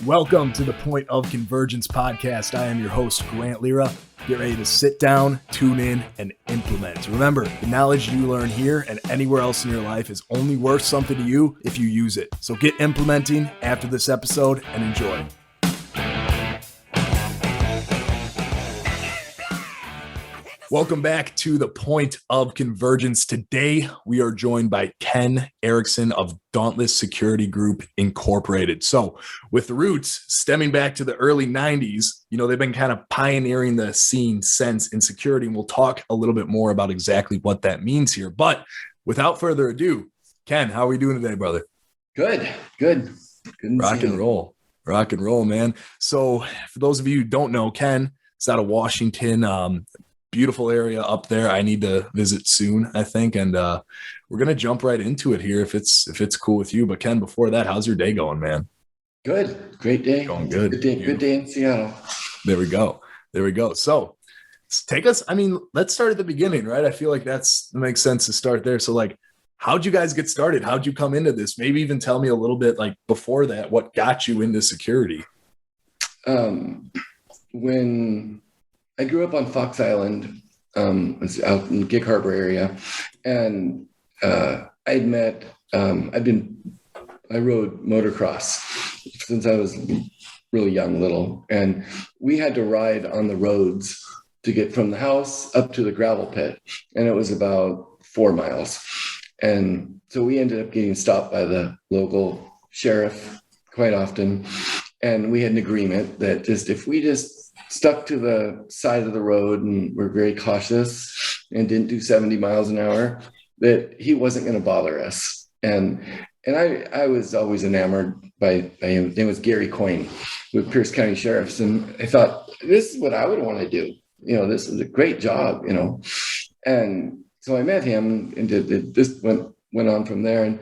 Welcome to the Point of Convergence podcast. I am your host, Grant Lira. Get ready to sit down, tune in, and implement. Remember, the knowledge you learn here and anywhere else in your life is only worth something to you if you use it. So get implementing after this episode and enjoy. Welcome back to the Point of Convergence. Today, we are joined by Ken Ericson of Dauntless Security Group Incorporated. So with the roots stemming back to the early 90s, they've been kind of pioneering the scene since in security. And we'll talk a little bit more about exactly what that means here. But without further ado, Ken, how are we doing today, brother? Good. Rock and roll, man. So for those of you who don't know, Ken is out of Washington, beautiful area up there. I need to visit soon, I think. And we're going to jump right into it here if it's cool with you. But Ken, before that, how's your day going, man? Good. Great day. Going good. Good day in Seattle. There we go. So let's start at the beginning, right? I feel like that makes sense to start there. So how'd you guys get started? How'd you come into this? Maybe even tell me a little bit before that, what got you into security? When I grew up on Fox Island, it's out in Gig Harbor area, and I rode motocross since I was really little, and we had to ride on the roads to get from the house up to the gravel pit, and it was about 4 miles. And so we ended up getting stopped by the local sheriff quite often, and we had an agreement that if we stuck to the side of the road and were very cautious and didn't do 70 miles an hour, that he wasn't going to bother us. And I was always enamored by him. His name was Gary Coyne with Pierce County Sheriffs. And I thought, this is what I would want to do. This is a great job, And so I met him and this went on from there. And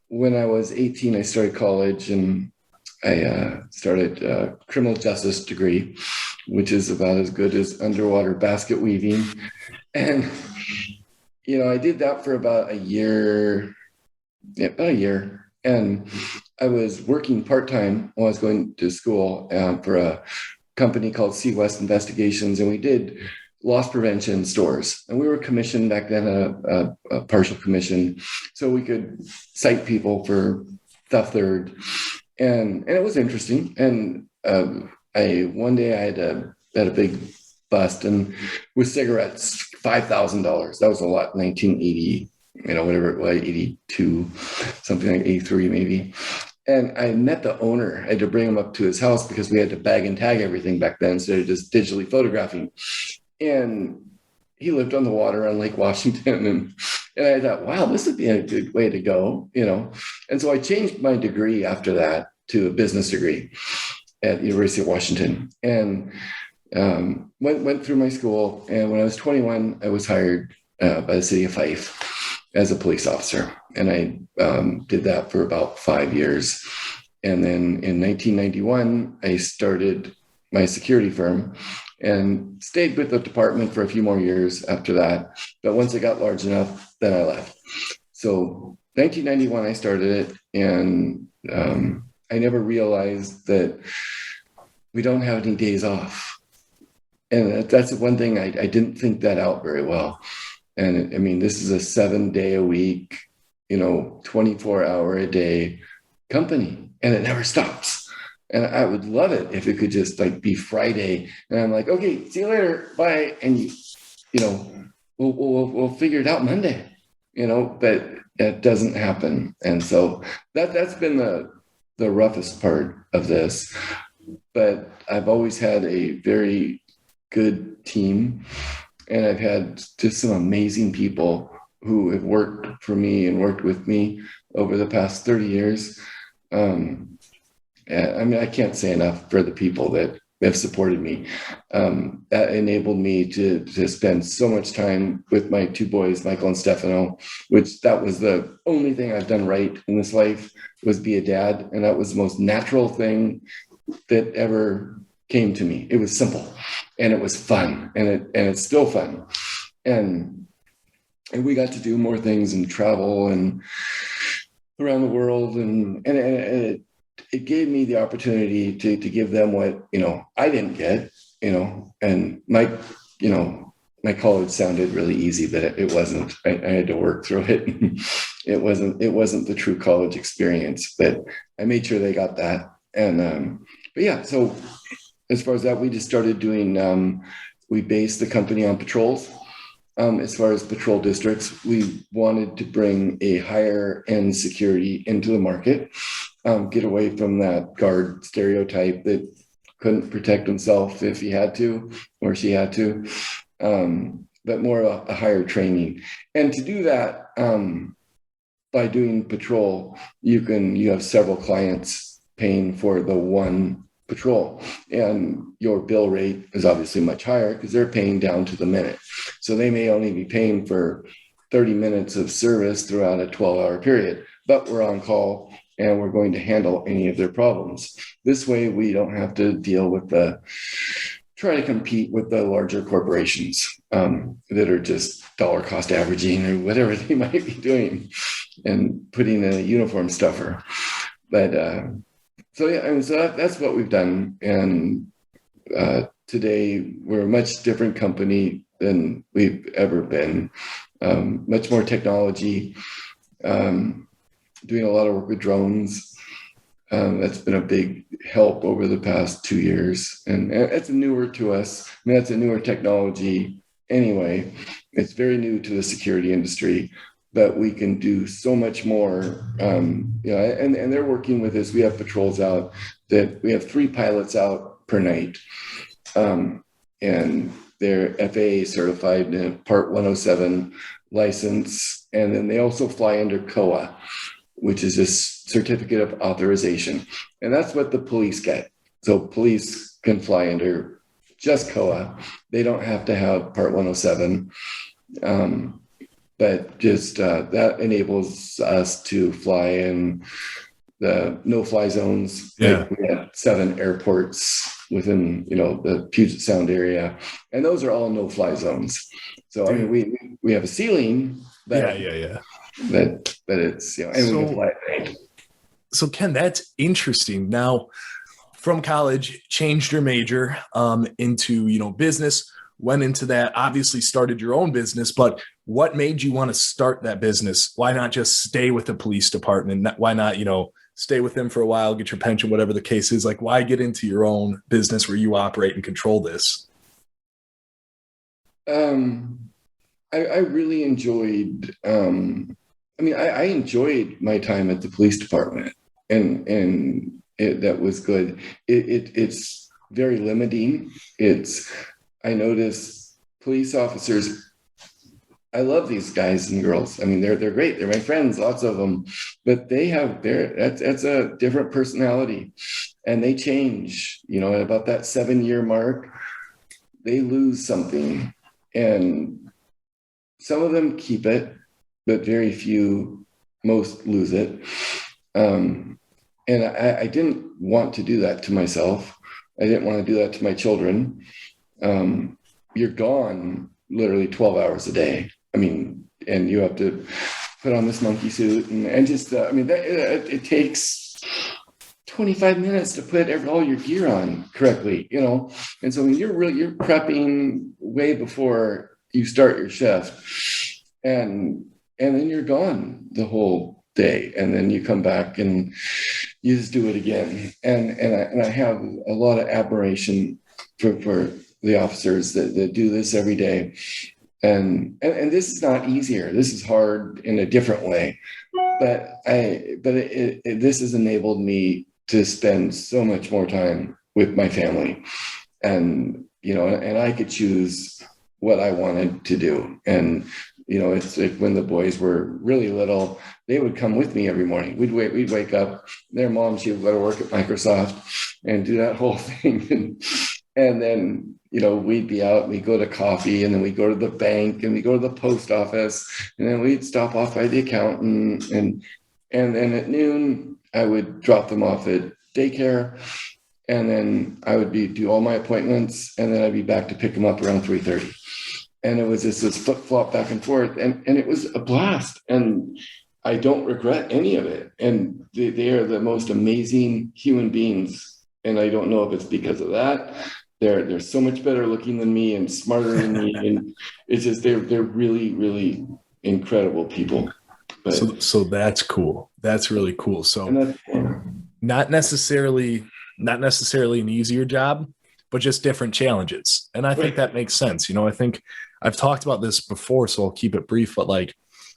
when I was 18, I started college and I started a criminal justice degree, which is about as good as underwater basket weaving. And, I did that for about a year. And I was working part-time while I was going to school for a company called Sea West Investigations. And we did loss prevention stores. And we were commissioned back then, a partial commission. So we could cite people for theft third. And it was interesting. And one day I had a big bust, and with cigarettes, $5,000. That was a lot, 1980, whatever it was, 82, something like 83 maybe. And I met the owner. I had to bring him up to his house because we had to bag and tag everything back then instead of just digitally photographing. And he lived on the water on Lake Washington. And I thought, wow, this would be a good way to go, And so I changed my degree after that to a business degree at the University of Washington, and went through my school. And when I was 21, I was hired by the city of Fife as a police officer. And I did that for about 5 years. And then in 1991, I started my security firm and stayed with the department for a few more years after that. But once it got large enough, then I left. So 1991, I started it. And I never realized that we don't have any days off. And that's one thing I didn't think that out very well. And this is a 7-day a week, 24-hour a day company, and it never stops. And I would love it if it could just be Friday. And I'm like, okay, see you later. Bye. And we'll figure it out Monday, but that doesn't happen. And so that's been the roughest part of this. But I've always had a very good team, and I've had just some amazing people who have worked for me and worked with me over the past 30 years. I can't say enough for the people that have supported me. That enabled me to spend so much time with my 2 boys, Michael and Stefano, which that was the only thing I've done right in this life, was be a dad. And that was the most natural thing that ever came to me. It was simple and it was fun, and it's still fun. And we got to do more things and travel and around the world, and it it gave me the opportunity to give them what, I didn't get, and my college sounded really easy, but it wasn't. I had to work through it. It wasn't the true college experience, but I made sure they got that. And but yeah, so as far as that, we just started doing. We based the company on patrols. As far as patrol districts, we wanted to bring a higher end security into the market, get away from that guard stereotype that couldn't protect himself if he had to or she had to. But more a higher training. And to do that, by doing patrol, you have several clients paying for the one patrol, and your bill rate is obviously much higher because they're paying down to the minute. So they may only be paying for 30 minutes of service throughout a 12-hour period, but we're on call and we're going to handle any of their problems. This way, we don't have to deal with try to compete with the larger corporations that are just dollar cost averaging or whatever they might be doing and putting in a uniform stuffer. But so yeah, so that's what we've done. And today we're a much different company than we've ever been. Much more technology, doing a lot of work with drones. That's been a big help over the past 2 years. And it's newer to us. I mean, that's a newer technology anyway. It's very new to the security industry, but we can do so much more. And they're working with us. We have patrols out that we have 3 pilots out per night. And they're FAA certified in Part 107 license. And then they also fly under COA, which is a certificate of authorization. And that's what the police get. So police can fly under just COA. They don't have to have Part 107. But just that enables us to fly in the no-fly zones. Yeah. Like we have 7 airports within, the Puget Sound area. And those are all no-fly zones. So, I mean, we have a ceiling. But, yeah. But it's, and we can fly at night. So Ken, that's interesting. Now, from college, changed your major into, business, went into that, obviously started your own business, but what made you want to start that business? Why not just stay with the police department? Why not, stay with them for a while, get your pension, whatever the case is? Like, why get into your own business where you operate and control this? I really enjoyed, I enjoyed my time at the police department, and that was good. It's very limiting. I notice police officers, I love these guys and girls. I mean, they're great. They're my friends, lots of them, but they have that's a different personality, and they change, at about that 7-year mark, they lose something, and some of them keep it, but very few, most lose it. And I didn't want to do that to myself. I didn't want to do that to my children. You're gone literally 12 hours a day. I mean, and you have to put on this monkey suit and just, it takes 25 minutes to put all your gear on correctly, And so when you're prepping way before you start your shift, and then you're gone the whole day, and then you come back and you just do it again. And I have a lot of admiration for the officers that do this every day. And this is not easier. This is hard in a different way. But this has enabled me to spend so much more time with my family, and I could choose what I wanted to do. And it's like when the boys were really little, they would come with me every morning. We'd wake up. Their mom, she would go to work at Microsoft and do that whole thing, and then we'd be out. We'd go to coffee, and then we'd go to the bank, and we go to the post office, and then we'd stop off by the accountant, and then at noon I would drop them off at daycare, and then I would do all my appointments, and then I'd be back to pick them up around 3:30. And it was just this flip-flop back and forth, and it was a blast. And I don't regret any of it. And they are the most amazing human beings. And I don't know if it's because of that. They're so much better looking than me and smarter than me. And it's just, they're really, really incredible people. But So that's cool. That's really cool. So and that's, not necessarily an easier job, but just different challenges. And I think that makes sense. You know, I think I've talked about this before, so I'll keep it brief, but like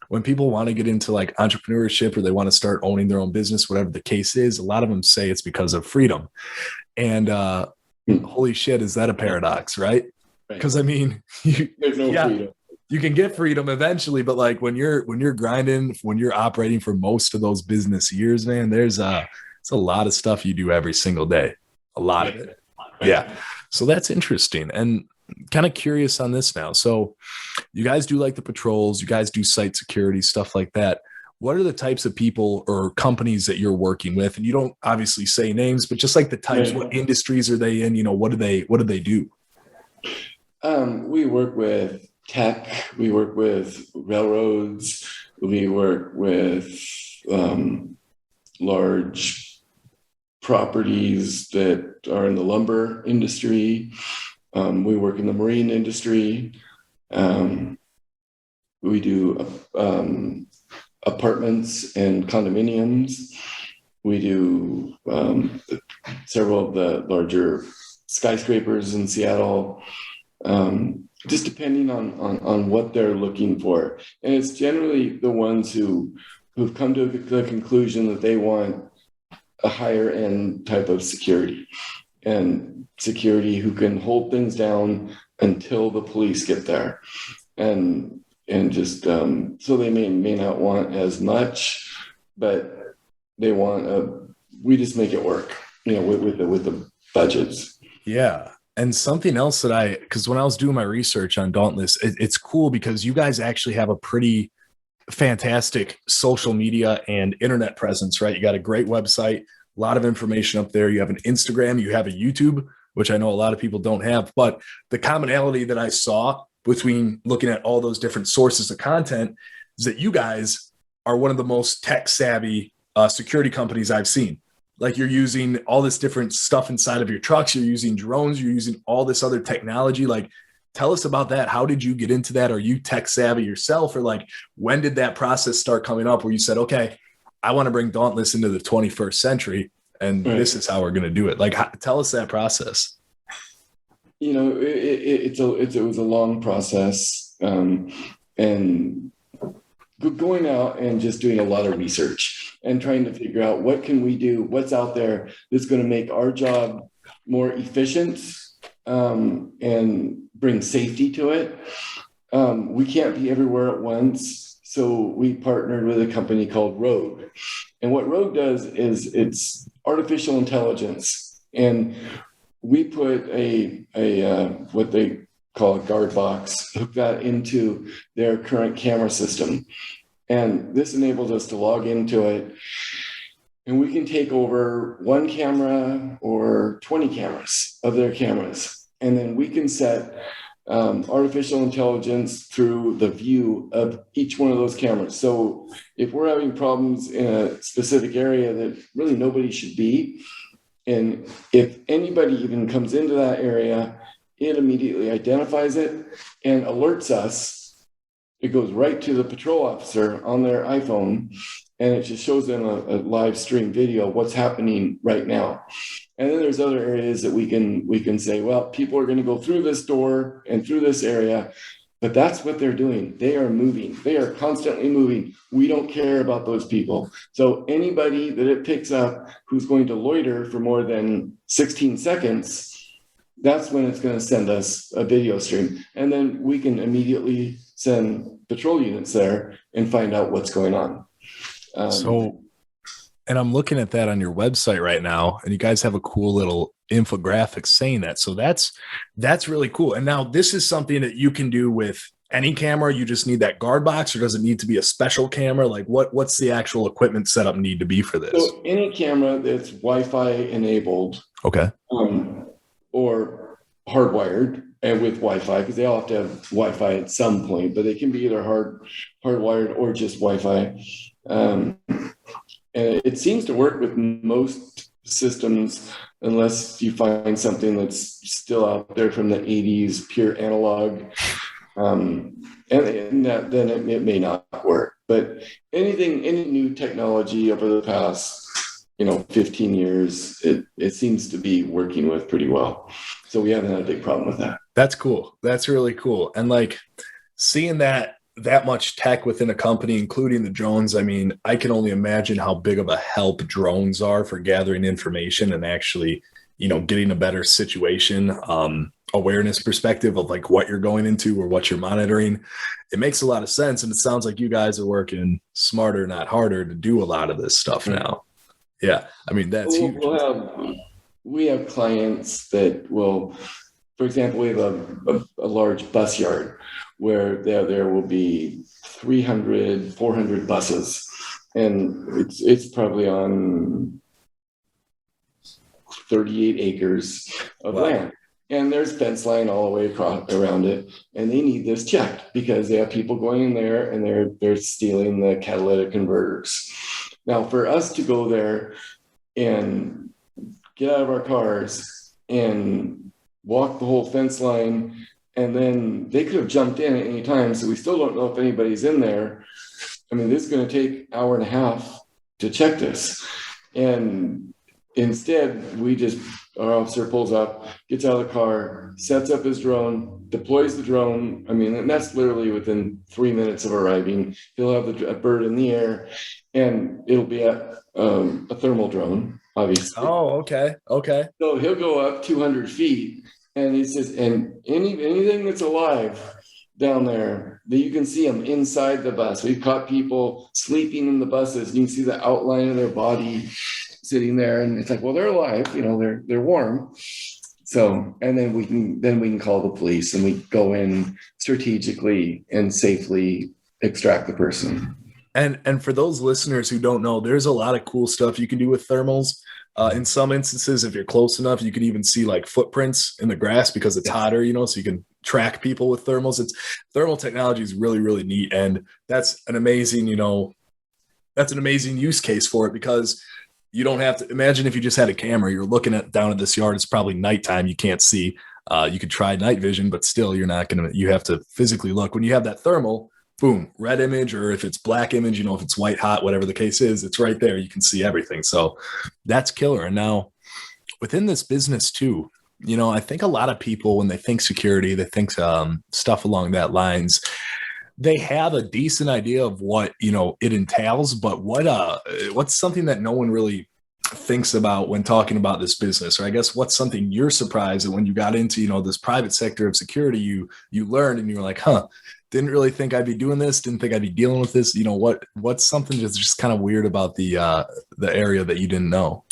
when people want to get into like entrepreneurship or they want to start owning their own business, whatever the case is, a lot of them say it's because of freedom. And holy shit, is that a paradox, right? Because I mean, there's no freedom. You can get freedom eventually, but like when you're grinding, when you're operating for most of those business years, man, it's a lot of stuff you do every single day. A lot of it. Yeah. So that's interesting. And kind of curious on this now. So you guys do like the patrols, you guys do site security, stuff like that. What are the types of people or companies that you're working with? And you don't obviously say names, but just like the types, what industries are they in? You know, what do they do? We work with tech, we work with railroads, we work with large properties that are in the lumber industry. We work in the marine industry. We do apartments and condominiums. We do several of the larger skyscrapers in Seattle. Just depending on what they're looking for. And it's generally the ones who've come to the conclusion that they want a higher end type of security, and security who can hold things down until the police get there. And just so they may not want as much, but they want we just make it work, you know, with the budgets. Yeah. And something else that because when I was doing my research on Dauntless, it's cool because you guys actually have a pretty fantastic social media and internet presence, right? You got a great website, a lot of information up there. You have an Instagram, you have a YouTube, which I know a lot of people don't have. But the commonality that I saw between looking at all those different sources of content is that you guys are one of the most tech savvy security companies I've seen. Like you're using all this different stuff inside of your trucks. You're using drones. You're using all this other technology. Like, tell us about that. How did you get into that? Are you tech savvy yourself? Or like, when did that process start coming up where you said, okay, I want to bring Dauntless into the 21st century and this is how we're going to do it? Like, tell us that process. You know, it was a long process, and going out and just doing a lot of research and trying to figure out what can we do, what's out there that's going to make our job more efficient, and bring safety to it. We can't be everywhere at once. So we partnered with a company called Rogue. And what Rogue does is it's artificial intelligence. And we put a what they call a guard box, hook that into their current camera system. And this enables us to log into it. And we can take over one camera or 20 cameras of their cameras. And then we can set artificial intelligence through the view of each one of those cameras. So if we're having problems in a specific area that really nobody should be, and if anybody even comes into that area, it immediately identifies it and alerts us. It goes right to the patrol officer on their iPhone, and it just shows them a live stream video of what's happening right now. And then there's other areas that we can say, well, people are going to go through this door and through this area, but that's what they're doing. They are moving. They are constantly moving. We don't care about those people. So anybody that it picks up who's going to loiter for more than 16 seconds, that's when it's going to send us a video stream. And then we can immediately send patrol units there and find out what's going on. And I'm looking at that on your website right now, and you guys have a cool little infographic saying that. So that's really cool. And now this is something that you can do with any camera. You just need that guard box, or does it need to be a special camera? Like what's the actual equipment setup need to be for this? So any camera that's Wi-Fi enabled, okay, or hardwired and with Wi-Fi, because they all have to have Wi-Fi at some point, but they can be either hardwired or just Wi-Fi. And it seems to work with most systems, unless you find something that's still out there from the 80s, pure analog. And then it may not work. But any new technology over the past 15 years, it seems to be working with pretty well. So we haven't had a big problem with that. That's cool. That's really cool. And like seeing that much tech within a company, including the drones, I mean, I can only imagine how big of a help drones are for gathering information and actually, getting a better situation, awareness perspective of like what you're going into or what you're monitoring. It makes a lot of sense. And it sounds like you guys are working smarter, not harder to do a lot of this stuff now. Yeah. I mean, that's huge. We have clients that will, for example, we have a large bus yard where there will be 300, 400 buses. And it's probably on 38 acres of land. And there's fence line all the way across around it. And they need this checked because they have people going in there and they're stealing the catalytic converters. Now, for us to go there and get out of our cars and walk the whole fence line, and then they could have jumped in at any time, so we still don't know if anybody's in there. I mean, this is going to take an hour and a half to check this. And instead, our officer pulls up, gets out of the car, sets up his drone, deploys the drone. I mean, and that's literally within 3 minutes of arriving. He'll have a bird in the air, and it'll be a thermal drone, obviously. Oh, okay. So he'll go up 200 feet, and he says, and anything that's alive down there, that you can see them inside the bus. We've caught people sleeping in the buses. You can see the outline of their body sitting there, and it's like, well, they're alive, they're warm. So, and then we can call the police, and we go in strategically and safely extract the person. And for those listeners who don't know, there's a lot of cool stuff you can do with thermals. In some instances, if you're close enough, you can even see like footprints in the grass because it's hotter, so you can track people with thermals. Thermal technology is really, really neat. And that's an amazing, use case for it, because you don't have to imagine if you just had a camera, you're looking down at this yard. It's probably nighttime. You can't see. You could try night vision, but still you have to physically look. When you have that thermal, boom, red image, or if it's black image, if it's white hot, whatever the case is, it's right there. You can see everything. So that's killer. And now within this business too, I think a lot of people, when they think security, they think stuff along that lines. They have a decent idea of what, it entails, but what's something that no one really thinks about when talking about this business? Or I guess what's something you're surprised that when you got into, this private sector of security, you learned and you were like, didn't really think I'd be doing this. Didn't think I'd be dealing with this. What's something that's just kind of weird about the area that you didn't know?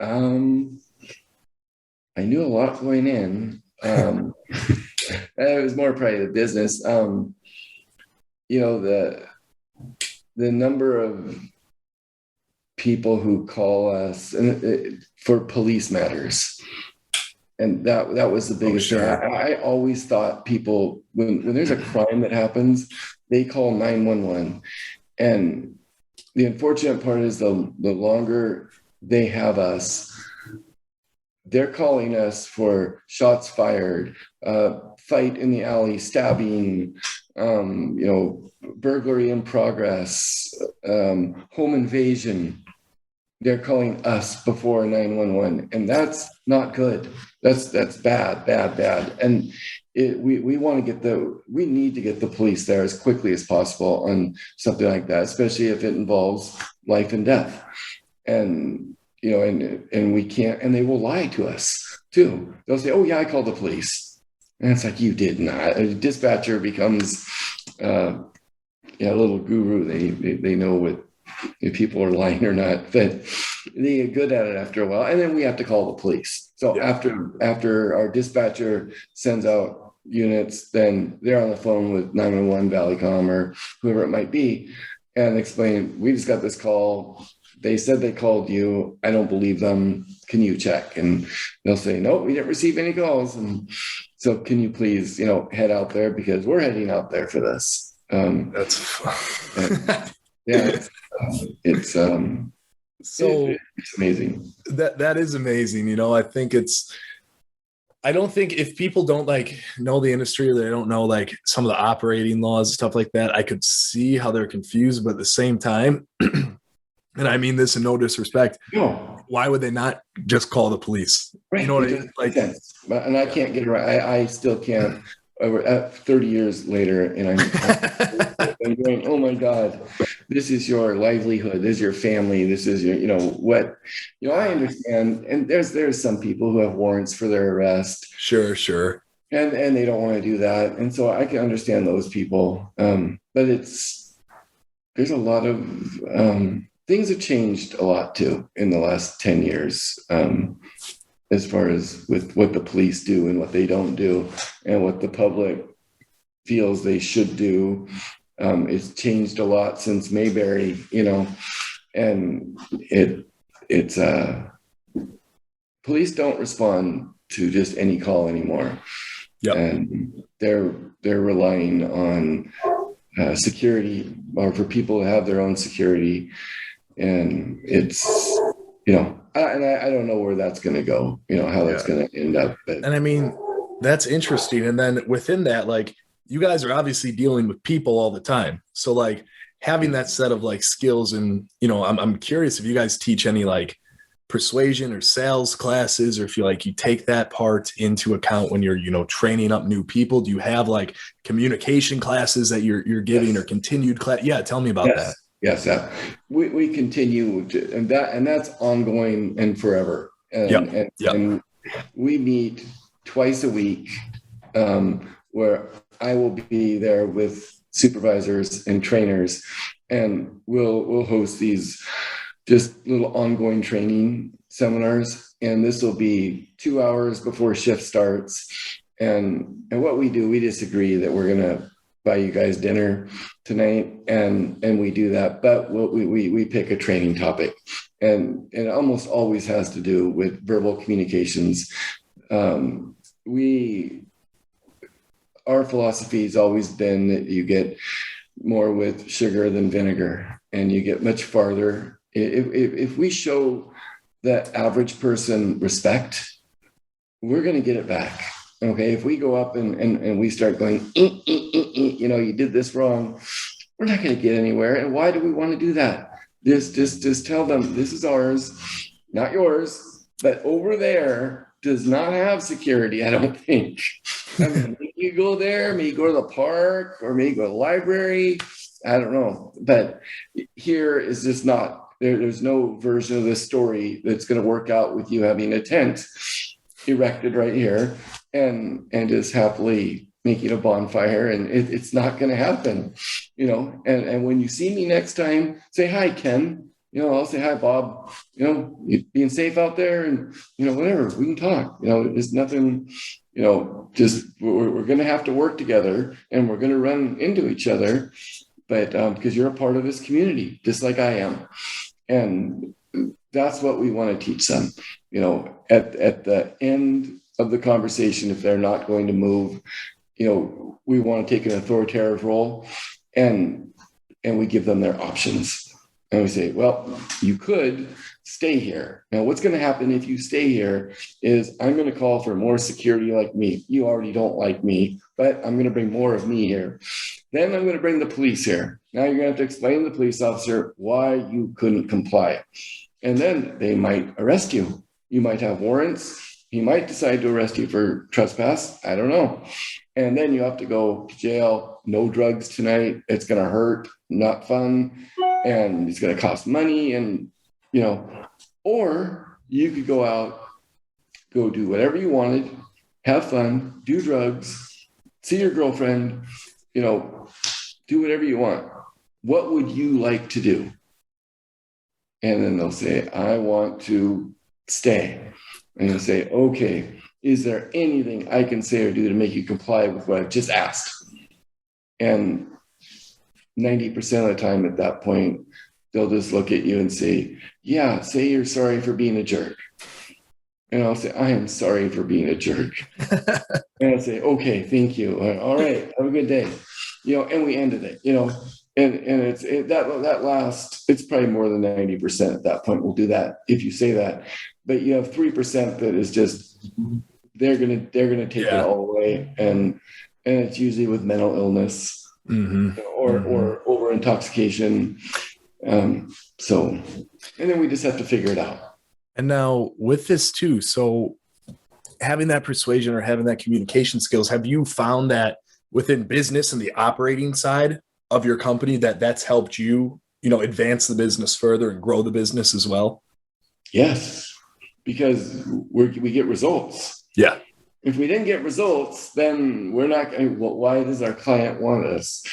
I knew a lot going in. It was more probably the business. The number of people who call us for police matters. And that was the biggest thing. I always thought people, when there's a crime that happens, they call 911. And the unfortunate part is the longer they have us, they're calling us for shots fired, fight in the alley, stabbing, burglary in progress, home invasion. They're calling us before 911, and that's not good. That's bad. And we need to get the police there as quickly as possible on something like that, especially if it involves life and death. And and we can't, and they will lie to us too. They'll say, "Oh yeah, I called the police," and it's like, you did not. A dispatcher becomes a little guru. They know if people are lying or not, but they get good at it after a while. And then we have to call the police. So after our dispatcher sends out units, then they're on the phone with 911, Valleycom, or whoever it might be, and explain, we just got this call. They said they called you. I don't believe them. Can you check? And they'll say, no, we didn't receive any calls. And so can you please, head out there, because we're heading out there for this. That's yeah, it's so it's amazing. that is amazing. You know, I don't think if people don't like know the industry or they don't know like some of the operating laws, stuff like that, I could see how they're confused. But at the same time, and I mean this in no disrespect, No, why would they not just call the police? right. You know what It I mean? doesn't make Like, sense. And I can't get it right. I still can't. We're at 30 years later, and I'm going, oh my God, this is your livelihood. This is your family. This is your, what, I understand. And there's some people who have warrants for their arrest, sure. and they don't want to do that. And so I can understand those people. But there's a lot of, things have changed a lot too in the last 10 years. As far as with what the police do and what they don't do and what the public feels they should do. It's changed a lot since Mayberry, and it's police don't respond to just any call anymore. Yep. And they're relying on security, or for people to have their own security. And it's, I don't know where that's going to go, how that's going to end up. But. And I mean, that's interesting. And then within that, like, you guys are obviously dealing with people all the time. So like having that set of like skills, and, I'm curious if you guys teach any like persuasion or sales classes, or if you take that part into account when you're, training up new people. Do you have like communication classes that you're giving, or continued class? Yeah. Tell me about that. Yes, we continue to, and that's ongoing and forever. And we meet twice a week, where I will be there with supervisors and trainers, and we'll host these just little ongoing training seminars. And this will be 2 hours before shift starts. And what we do, we just agree that we're gonna buy you guys dinner tonight, and we do that. But we pick a training topic, and it almost always has to do with verbal communications. Our philosophy has always been that you get more with sugar than vinegar, and you get much farther if we show the average person respect. We're going to get it back. Okay, if we go up and we start going, you did this wrong, we're not going to get anywhere. And why do we want to do that? Just tell them this is ours, not yours, but over there does not have security, I don't think. I mean, you go there, maybe go to the park, or maybe go to the library. I don't know. But here is just not, there's no version of this story that's going to work out with you having a tent erected right here and just happily making a bonfire, and it's not going to happen, and when you see me next time, say hi, Ken. I'll say hi, Bob. You being safe out there, and whatever, we can talk. There's nothing. Just we're going to have to work together, and we're going to run into each other, but because you're a part of this community, just like I am, and that's what we want to teach them. At the end of the conversation, if they're not going to move, we want to take an authoritative role, and we give them their options. And we say, well, you could stay here. Now, what's going to happen if you stay here is I'm going to call for more security like me. You already don't like me, but I'm going to bring more of me here. Then I'm going to bring the police here. Now you're going to have to explain to the police officer why you couldn't comply. And then they might arrest you. You might have warrants. He might decide to arrest you for trespass. I don't know. And then you have to go to jail. No drugs tonight. It's going to hurt. Not fun. And it's going to cost money. And, or you could go out, go do whatever you wanted, have fun, do drugs, see your girlfriend, do whatever you want. What would you like to do? And then they'll say, I want to stay. And you'll say, okay, is there anything I can say or do to make you comply with what I've just asked? And 90% of the time at that point, they'll just look at you and say, yeah, say you're sorry for being a jerk. And I'll say, I am sorry for being a jerk. And I'll say, okay, thank you. All right, have a good day. and we ended it, and it's probably more than 90% at that point. We'll do that if you say that, but you have 3% that is just, they're gonna take it all away, and it's usually with mental illness or over intoxication. So, and then we just have to figure it out. And now with this too, so having that persuasion or having that communication skills, have you found that within business and the operating side of your company that's helped you, advance the business further and grow the business as well? Yes, because we get results. Yeah. If we didn't get results, then we're not. Why does our client want us?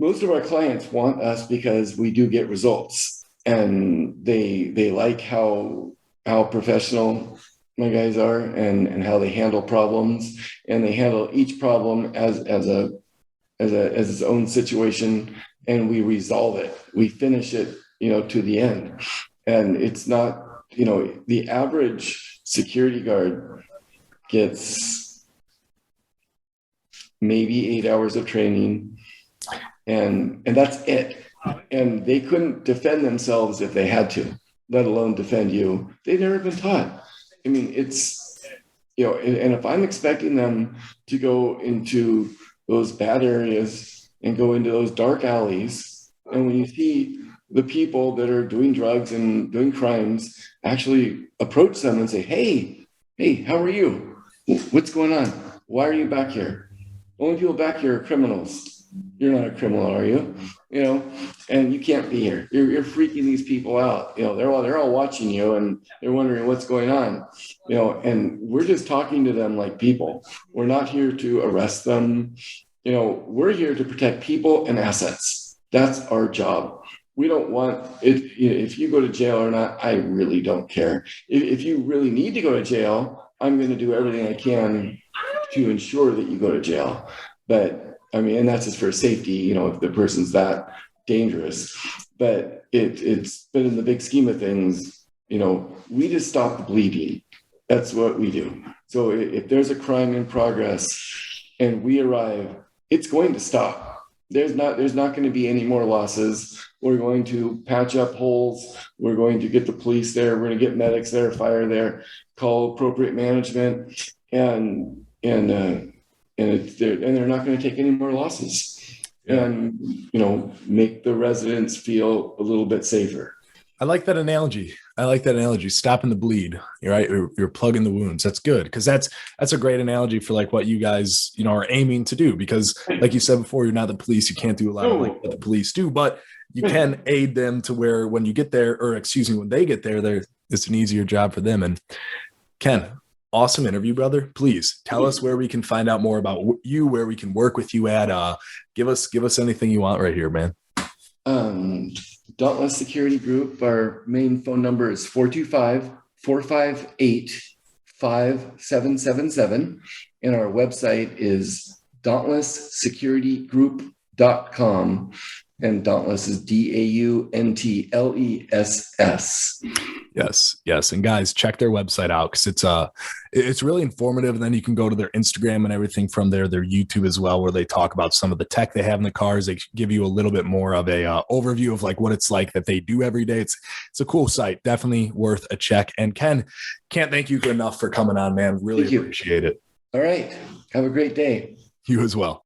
Most of our clients want us because we do get results, and they like how professional my guys are, and how they handle problems, and they handle each problem as its own situation, and we resolve it. We finish it, to the end, and it's not, the average security guard gets maybe 8 hours of training, and that's it. And they couldn't defend themselves if they had to, let alone defend you. They've never been taught. I mean, it's, and if I'm expecting them to go into those bad areas and go into those dark alleys, and when you see the people that are doing drugs and doing crimes actually approach them and say, hey, how are you? What's going on? Why are you back here? Only people back here are criminals. You're not a criminal, are you? And you can't be here. You're freaking these people out. They're all watching you, and they're wondering what's going on. And we're just talking to them like people. We're not here to arrest them. We're here to protect people and assets. That's our job. We don't want it. If you go to jail or not, I really don't care. If you really need to go to jail, I'm going to do everything I can to ensure that you go to jail. But I mean, and that's just for safety, if the person's that dangerous. But it's been, in the big scheme of things, we just stop the bleeding. That's what we do. So if there's a crime in progress and we arrive, it's going to stop. There's not going to be any more losses. We're going to patch up holes. We're going to get the police there. We're going to get medics there, fire there, call appropriate management, and they're not going to take any more losses, and make the residents feel a little bit safer. I like that analogy. Stopping the bleed. Right. You're plugging the wounds. That's good. Because that's a great analogy for like what you guys, are aiming to do. Because like you said before, you're not the police. You can't do a lot of like what the police do, but you can aid them to where when you get there, when they get there, it's an easier job for them. And Ken, awesome interview, brother. Please tell us where we can find out more about you, where we can work with you at. Give us anything you want right here, man. Dauntless Security Group, our main phone number is 425-458-5777. And our website is dauntlesssecuritygroup.com. And Dauntless is DAUNTLESS. Yes. And guys, check their website out because it's really informative. And then you can go to their Instagram and everything from there, their YouTube as well, where they talk about some of the tech they have in the cars. They give you a little bit more of a overview of like what it's like that they do every day. It's a cool site, definitely worth a check. And Ken, can't thank you enough for coming on, man. Really appreciate it. All right. Have a great day. You as well.